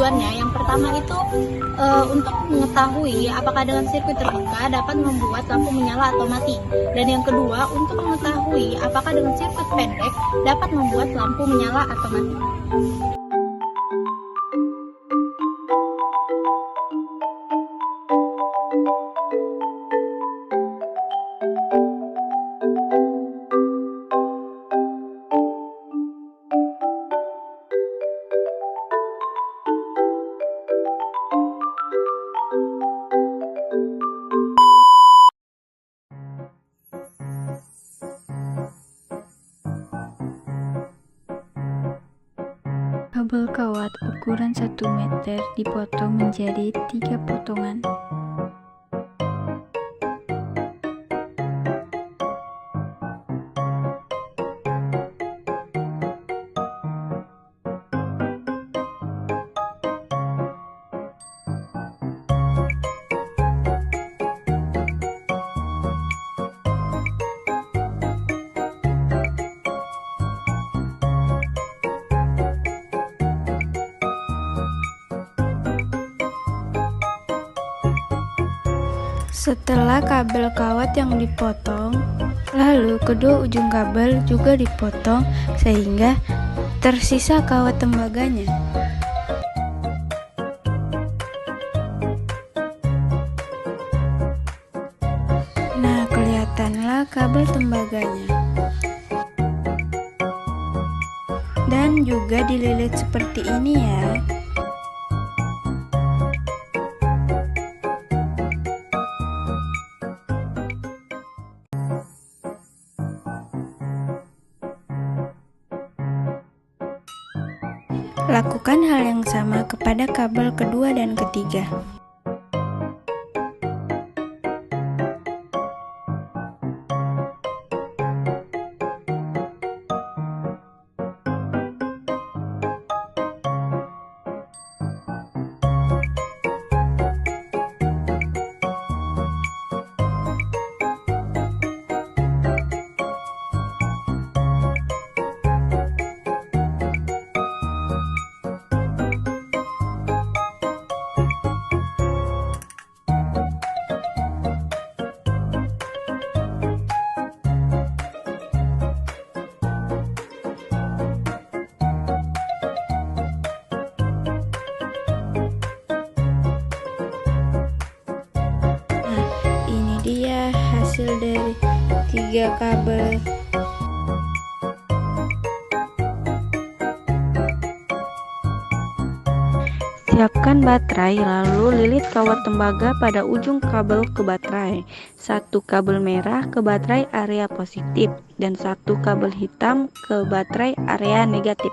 tujuannya yang pertama itu untuk mengetahui apakah dengan sirkuit terbuka dapat membuat lampu menyala atau mati, dan yang kedua untuk mengetahui apakah dengan sirkuit pendek dapat membuat lampu menyala atau mati. Kabel kawat ukuran 1 meter dipotong menjadi 3 potongan. Setelah kabel kawat yang dipotong, lalu kedua ujung kabel juga dipotong sehingga tersisa kawat tembaganya. Nah, kelihatanlah kabel tembaganya. Dan juga dililit seperti ini ya. Lakukan hal yang sama kepada kabel kedua dan ketiga. Dia hasil dari 3 kabel. Siapkan baterai, lalu lilit kawat tembaga pada ujung kabel ke baterai. 1 kabel merah ke baterai area positif dan 1 kabel hitam ke baterai area negatif.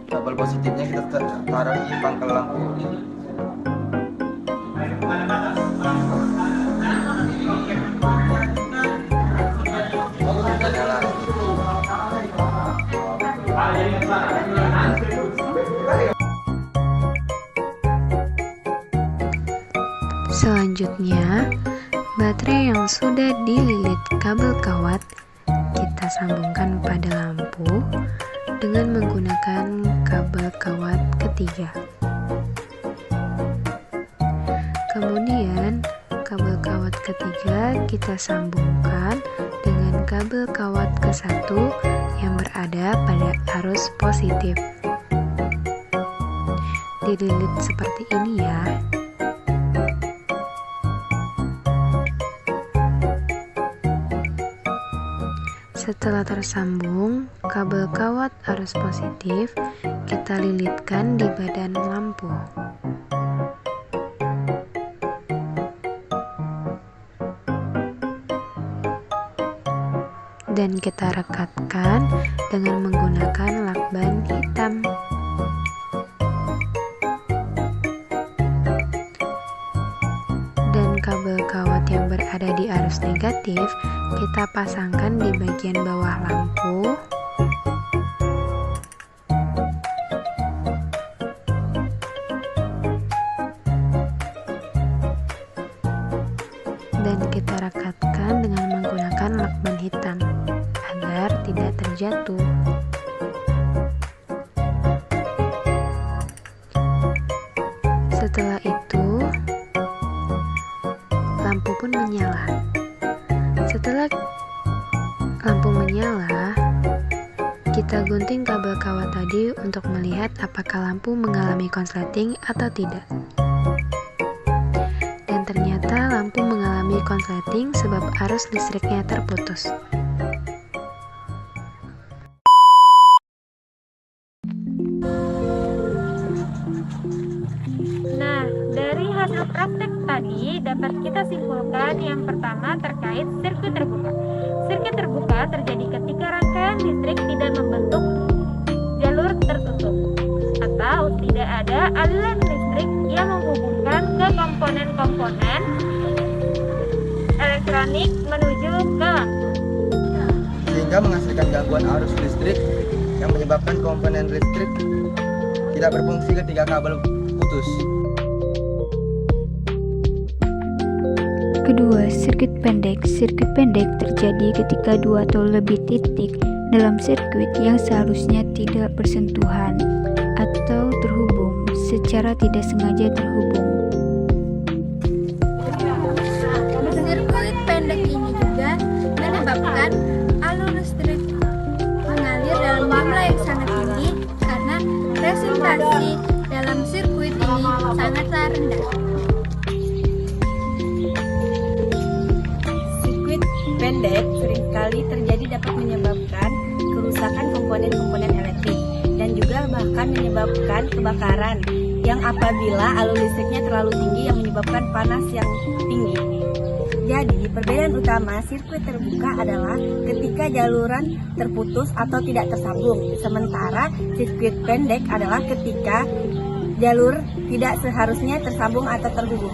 Kabel positifnya kita taruh di pangkal lampu. Nyala. Selanjutnya, baterai yang sudah dililit kabel kawat kita sambungkan pada lampu dengan menggunakan kabel kawat ketiga. Kemudian, kabel kawat ketiga kita sambungkan dengan kabel kawat ke-1 yang berada pada arus positif. Dililit seperti ini ya. Setelah tersambung, kabel kawat arus positif kita lilitkan di badan lampu. Dan kita rekatkan dengan menggunakan lakban hitam. Dan kabel kawat yang berada di arus negatif kita pasangkan di bagian bawah lampu. Dan kita rekatkan dengan menggunakan lakban hitam agar tidak terjatuh. Setelah itu, lampu pun menyala. Setelah lampu menyala, kita gunting kabel kawat tadi untuk melihat apakah lampu mengalami konsleting atau tidak. Dan ternyata lampu mengalami konsleting sebab arus listriknya terputus. Nah, dari hasil praktek tadi dapat kita simpulkan yang pertama terkait sirkuit terbuka. Sirkuit terbuka terjadi ketika rangkaian listrik tidak membentuk jalur tertutup atau tidak ada aliran listrik yang menghubungkan ke komponen-komponen elektronik menuju ke lampu. Sehingga menghasilkan gangguan arus listrik yang menyebabkan komponen listrik tidak berfungsi ketika kabel putus. Kedua, sirkuit pendek. Sirkuit pendek terjadi ketika dua atau lebih titik dalam sirkuit yang seharusnya tidak bersentuhan atau terhubung secara tidak sengaja terhubung. Sirkuit pendek ini juga menyebabkan alur listrik mengalir dalam jumlah yang sangat tinggi karena resistasi dalam sirkuit ini sangatlah rendah. Sirkuit pendek seringkali terjadi dapat menyebabkan kerusakan komponen-komponen elektrik dan juga bahkan menyebabkan kebakaran yang apabila alur listriknya terlalu tinggi yang menyebabkan panas yang tinggi. Jadi, perbedaan utama sirkuit terbuka adalah ketika jaluran terputus atau tidak tersambung. Sementara sirkuit pendek adalah ketika jalur tidak seharusnya tersambung atau terhubung.